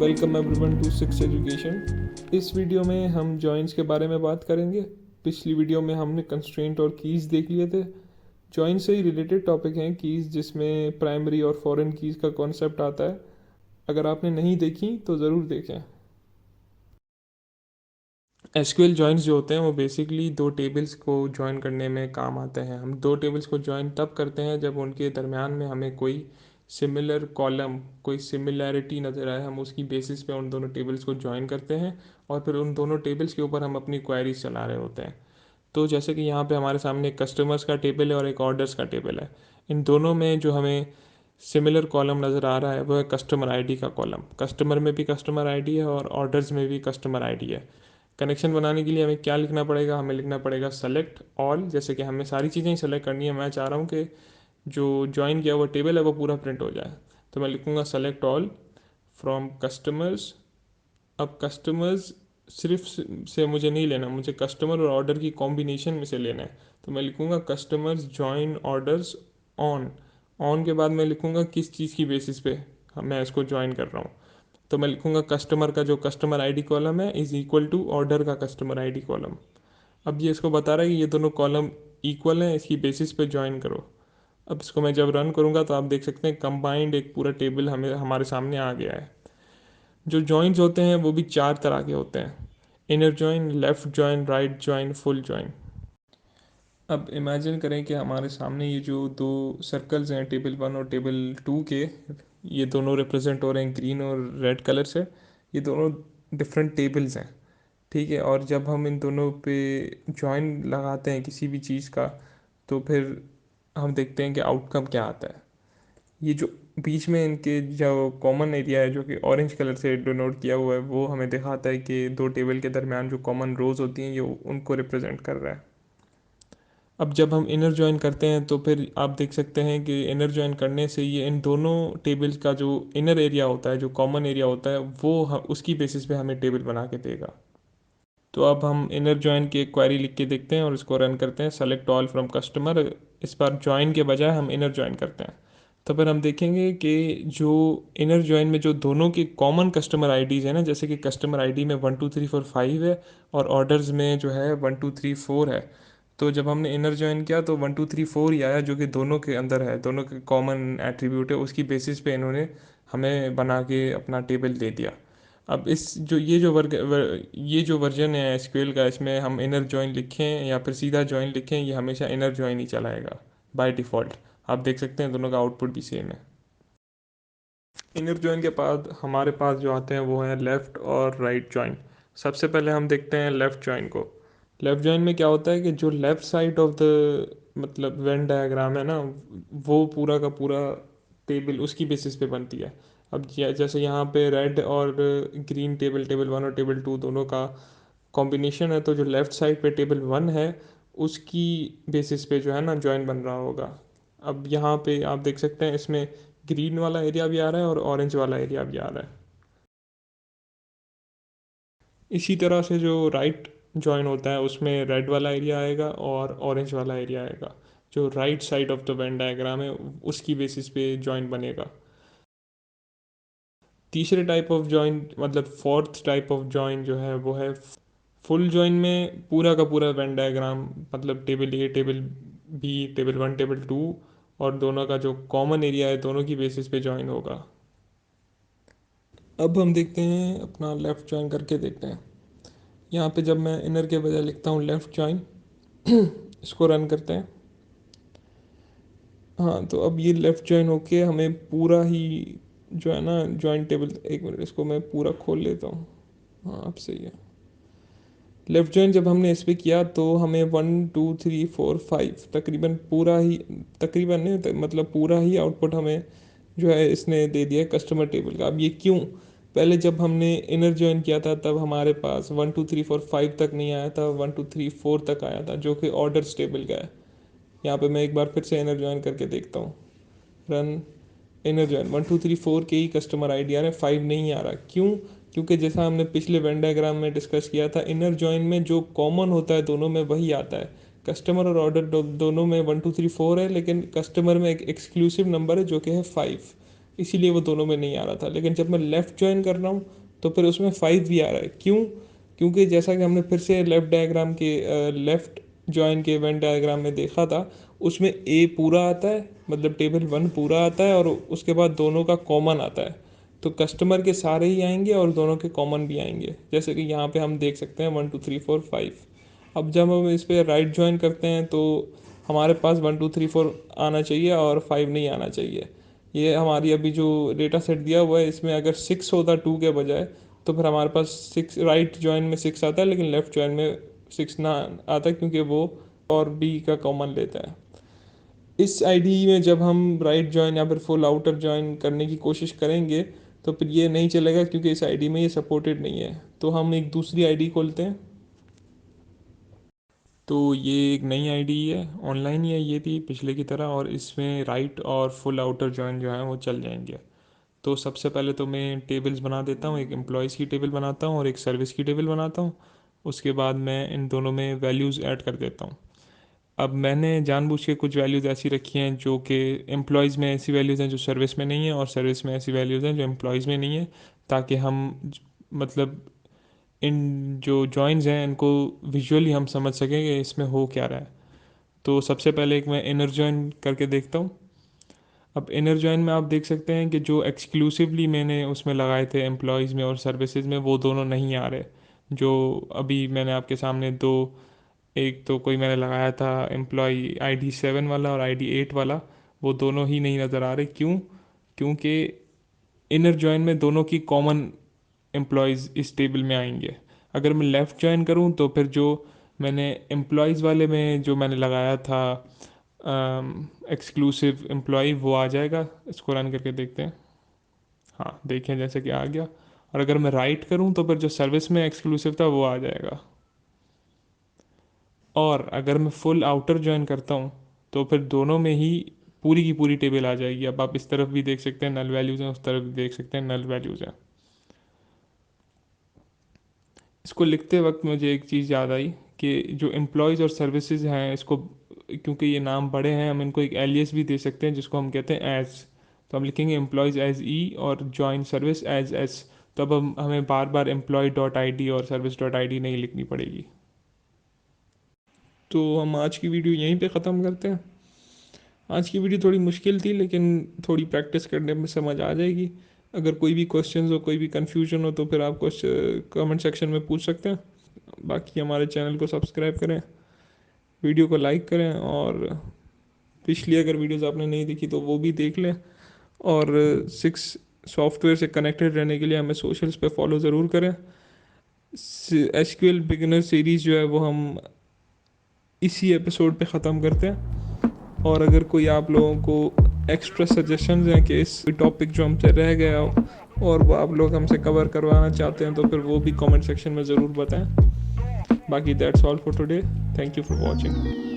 Welcome everyone to six education. इस video में हम जॉइंट्स के बारे में बात करेंगे। पिछली वीडियो में हमने कंस्ट्रेंट और कीज़ देख लिए थे। जॉइंट से ही रिलेटेड टॉपिक हैं कीज़, जिसमें प्राइमरी और फॉरेन कीज़ का कॉन्सेप्ट आता है। अगर आपने नहीं देखी तो ज़रूर देखें। एसक्यूएल जॉइंट्स जो होते हैं वो बेसिकली दो टेबल्स को ज्वाइन करने में काम आते हैं। हम दो टेबल्स को ज्वाइन तब करते हैं जब उनके दरमियान में हमें कोई सिमिलर कॉलम, कोई सिमिलैरिटी नज़र आए। हम उसकी बेसिस पे उन दोनों टेबल्स को ज्वाइन करते हैं और फिर उन दोनों टेबल्स के ऊपर हम अपनी क्वेरीज चला रहे होते हैं। तो जैसे कि यहाँ पे हमारे सामने एक कस्टमर्स का टेबल है और एक ऑर्डर्स का टेबल है। इन दोनों में जो हमें सिमिलर कॉलम नज़र आ रहा है वो है कस्टमर आईडी का कॉलम। कस्टमर में भी कस्टमर आईडी है और ऑर्डर्स में भी कस्टमर आईडी है। कनेक्शन बनाने के लिए हमें क्या लिखना पड़ेगा? हमें लिखना पड़ेगा सेलेक्ट ऑल। जैसे कि हमें सारी चीज़ें ही सेलेक्ट करनी है। मैं चाह रहा हूँ कि जो ज्वाइन किया हुआ टेबल है वो पूरा प्रिंट हो जाए, तो मैं लिखूँगा सेलेक्ट ऑल फ्रॉम कस्टमर्स। अब कस्टमर्स सिर्फ से मुझे नहीं लेना, मुझे कस्टमर और ऑर्डर की कॉम्बिनेशन में से लेना है। तो मैं लिखूँगा customers join orders on. On के बाद मैं लिखूँगा किस चीज़ की बेसिस पे मैं इसको ज्वाइन कर रहा हूँ। तो मैं लिखूँगा कस्टमर का जो कस्टमर आईडी कॉलम है इज़ इक्वल टू ऑर्डर का कस्टमर आईडी कॉलम। अब ये इसको बता रहा है कि ये दोनों कॉलम इक्वल हैं, इसकी बेसिस पे ज्वाइन करो। अब इसको मैं जब रन करूँगा तो आप देख सकते हैं कंबाइंड एक पूरा टेबल हमें हमारे सामने आ गया है। जो जॉइंट्स होते हैं वो भी चार तरह के होते हैं: inner join, left join, right join, full join. अब इमेजिन करें कि हमारे सामने ये जो दो सर्कल्स हैं, टेबल वन और टेबल टू के, ये दोनों रिप्रेजेंट हो रहे हैं ग्रीन और रेड कलर से। ये दोनों डिफरेंट टेबल्स हैं, ठीक है। और जब हम इन दोनों पे जॉइन लगाते हैं किसी भी चीज़ का, तो फिर हम देखते हैं कि आउटकम क्या आता है। ये जो बीच में इनके जो कॉमन एरिया है, जो कि ऑरेंज कलर से डिनोट किया हुआ है, वो हमें दिखाता है कि दो टेबल के दरमियान जो कॉमन रोज़ होती हैं ये उनको रिप्रेजेंट कर रहा है। अब जब हम इनर जॉइन करते हैं तो फिर आप देख सकते हैं कि इनर जॉइन करने से ये इन दोनों टेबल्स का जो इनर एरिया होता है, जो कॉमन एरिया होता है, वो उसकी बेसिस पे हमें टेबल बना के देगा। तो अब हम इनर जॉइन की एक क्वेरी लिख के देखते हैं और इसको रन करते हैं। Select all from customer. इस बार जॉइन के बजाय हम इनर जॉइन करते हैं। तो फिर हम देखेंगे कि जो इनर जॉइन में जो दोनों के कॉमन कस्टमर आईडीज़ है ना, जैसे कि कस्टमर आईडी में 1 2 3 4 5 है और ऑर्डर्स में जो है 1 2 3 4 है। तो जब हमने इनर जॉइन किया तो 1 2 3 4 ही आया, जो कि दोनों के अंदर है, दोनों के कॉमन एट्रीब्यूट है। उसकी बेसिस पे इन्होंने हमें बना के अपना टेबल दे दिया। अब इस जो ये जो वर्जन है एसक्यूएल का, इसमें हम इनर जॉइन लिखें या फिर सीधा जॉइन लिखें, ये हमेशा इनर जॉइन ही चलाएगा बाय डिफ़ॉल्ट। आप देख सकते हैं दोनों का आउटपुट भी सेम है। इनर जॉइन के बाद हमारे पास जो आते हैं वो है लेफ़्ट और राइट जॉइन। सबसे पहले हम देखते हैं लेफ़्ट जॉइन को। लेफ़्ट जॉइन में क्या होता है कि जो लेफ़्ट साइड ऑफ द मतलब वेन डायग्राम है ना, वो पूरा का पूरा टेबल उसकी बेसिस पे बनती है। अब जैसे यहाँ पे रेड और ग्रीन टेबल, टेबल वन और टेबल टू दोनों का कॉम्बिनेशन है, तो जो लेफ़्ट साइड पे टेबल वन है उसकी बेसिस पे जो है ना जॉइन बन रहा होगा। अब यहाँ पे आप देख सकते हैं इसमें ग्रीन वाला एरिया भी आ रहा है और ऑरेंज वाला एरिया भी आ रहा है। इसी तरह से जो राइट जॉइन होता है उसमें रेड वाला एरिया आएगा और ऑरेंज वाला एरिया आएगा। जो right side of the Venn diagram है उसकी बेसिस पे जॉइन बनेगा। तीसरे टाइप ऑफ जॉइन मतलब फोर्थ टाइप ऑफ जॉइन जो है वो है फुल जॉइन में पूरा का पूरा वेन डायग्राम मतलब table A, table B, table one, table two और दोनों का जो कॉमन एरिया है दोनों की बेसिस पे जॉइन होगा। अब हम देखते हैं अपना लेफ़्ट जॉइन करके देखते हैं। यहाँ पे जब मैं इनर के बजाय लिखता हूँ लेफ़्ट जॉइन, इसको रन करते हैं। हाँ, तो अब ये लेफ़्ट जॉइन होके हमें पूरा ही जो है ना जॉइन टेबल, एक मिनट इसको मैं पूरा खोल लेता हूँ। हाँ, अब सही है। लेफ़्ट जॉइन जब हमने इस पर किया तो हमें 1 2 3 4 5 तकरीबन पूरा ही, तकरीबन नहीं मतलब पूरा ही आउटपुट हमें जो है इसने दे दिया कस्टमर टेबल का। अब ये क्यों? पहले जब हमने इनर जॉइन किया था तब हमारे पास 1 2 3 4 5 तक नहीं आया था, 1 2 3 4 तक आया था, जो कि ऑर्डर्स टेबल का है। यहाँ पे मैं एक बार फिर से इनर जॉइन करके देखता हूँ। रन इनर जॉइन 1 2 3 4 के ही कस्टमर आईडी आ रहे हैं, 5 नहीं आ रहा। क्यों? क्योंकि जैसा हमने पिछले वेन डायग्राम में डिस्कस किया था, इनर जॉइन में जो कॉमन होता है दोनों में वही आता है। कस्टमर और ऑर्डर दोनों में 1 2 3 4 है, लेकिन कस्टमर में एक एक्सक्लूसिव नंबर है जो कि है 5। इसीलिए वो दोनों में नहीं आ रहा था। लेकिन जब मैं लेफ़्ट ज्वाइन कर रहा हूँ तो फिर उसमें 5 भी आ रहा है। क्यों? क्योंकि जैसा कि हमने फिर से लेफ़्ट जॉइन के इवेंट डायग्राम में देखा था, उसमें ए पूरा आता है, मतलब टेबल 1 पूरा आता है और उसके बाद दोनों का कॉमन आता है। तो कस्टमर के सारे ही आएंगे और दोनों के कॉमन भी आएंगे, जैसे कि यहाँ पे हम देख सकते हैं 1 2 3 4 5। अब जब हम इस पर राइट ज्वाइन करते हैं तो हमारे पास 1 2 3 4 आना चाहिए और 5 नहीं आना चाहिए। ये हमारी अभी जो डेटा सेट दिया हुआ है, इसमें अगर 6 होता 2 के बजाय, तो फिर हमारे पास 6 राइट ज्वाइन में 6 आता है, लेकिन लेफ़्ट ज्वाइन में 6 ना आता, क्योंकि वो और बी का कॉमन लेता है। इस आईडी में जब हम राइट ज्वाइन या फिर फुल आउटर ज्वाइन करने की कोशिश करेंगे तो फिर ये नहीं चलेगा, क्योंकि इस आईडी में ये सपोर्टेड नहीं है। तो हम एक दूसरी आईडी खोलते हैं। तो ये एक नई आईडी है, ऑनलाइन ही है ये भी पिछले की तरह, और इसमें राइट और फुल आउटर जॉइन जो है वो चल जाएंगे। तो सबसे पहले तो मैं टेबल्स बना देता हूँ, एक एम्प्लॉयज़ की टेबल बनाता हूँ और एक सर्विस की टेबल बनाता हूँ। उसके बाद मैं इन दोनों में वैल्यूज़ ऐड कर देता हूँ। अब मैंने जानबूझ के कुछ वैल्यूज़ ऐसी रखी हैं जो कि एम्प्लॉयज़ में ऐसी वैल्यूज़ हैं जो सर्विस में नहीं है, और सर्विस में ऐसी वैल्यूज़ हैं जो एम्प्लॉयज़ में नहीं है, ताकि हम मतलब इन जो जॉइंस हैं इनको विजुअली हम समझ सकें कि इसमें हो क्या रहा है। तो सबसे पहले एक मैं इनर जॉइन करके देखता हूँ। अब इनर जॉइन में आप देख सकते हैं कि जो एक्सक्लूसिवली मैंने उसमें लगाए थे एम्प्लॉयज़ में और सर्विसेज में, वो दोनों नहीं आ रहे। जो अभी मैंने आपके सामने दो, एक तो कोई मैंने लगाया था एम्प्लॉय आईडी 7 वाला और आईडी 8 वाला, वो दोनों ही नहीं नज़र आ रहे। क्यों? क्योंकि इनर जॉइन में दोनों की कॉमन एम्प्लॉयज़ इस टेबल में आएंगे। अगर मैं लेफ़्ट ज्वाइन करूँ तो फिर जो मैंने एम्प्लॉयज़ वाले में जो मैंने लगाया था एक्सक्लूसिव एम्प्लॉय, वो आ जाएगा। इसको रन करके देखते हैं। हाँ, देखें जैसे कि आ गया। और अगर मैं राइट करूँ तो फिर जो सर्विस में एक्सक्लूसिव था वो आ जाएगा। और अगर मैं फुल आउटर ज्वाइन करता हूँ तो फिर दोनों में ही पूरी की पूरी टेबल आ जाएगी। अब आप इस तरफ भी देख सकते हैं नल वैल्यूज़ हैं, उस तरफ भी देख सकते हैं नल वैल्यूज़ हैं। इसको लिखते वक्त मुझे एक चीज़ याद आई कि जो एम्प्लॉयज़ और सर्विसेज हैं, इसको क्योंकि ये नाम बड़े हैं, हम इनको एक एलियस भी दे सकते हैं जिसको हम कहते हैं एज। तो हम लिखेंगे एम्प्लॉयज़ एज ई और जॉइन सर्विस एज एस। तो अब हमें बार बार एम्प्लॉय डॉट आई डी और सर्विस डॉट आई डी नहीं लिखनी पड़ेगी। तो हम आज की वीडियो यहीं पे ख़त्म करते हैं। आज की वीडियो थोड़ी मुश्किल थी, लेकिन थोड़ी प्रैक्टिस करने में समझ आ जाएगी। अगर कोई भी क्वेश्चंस हो, कोई भी कन्फ्यूजन हो, तो फिर आप कुछ कमेंट सेक्शन में पूछ सकते हैं। बाकी हमारे चैनल को सब्सक्राइब करें, वीडियो को लाइक करें, और पिछली अगर वीडियोस आपने नहीं देखी तो वो भी देख लें। और 6 सॉफ्टवेयर से कनेक्टेड रहने के लिए हमें सोशल्स पे फॉलो ज़रूर करें। एसक्यूएल बिगिनर सीरीज़ जो है वो हम इसी एपिसोड पे ख़त्म करते हैं। और अगर कोई आप लोगों को एक्स्ट्रा सजेशंस हैं कि इस टॉपिक जो हमसे रह गया हो और वो आप लोग हमसे कवर करवाना चाहते हैं, तो फिर वो भी कमेंट सेक्शन में ज़रूर बताएं। बाकी that's all for today. Thank you for watching.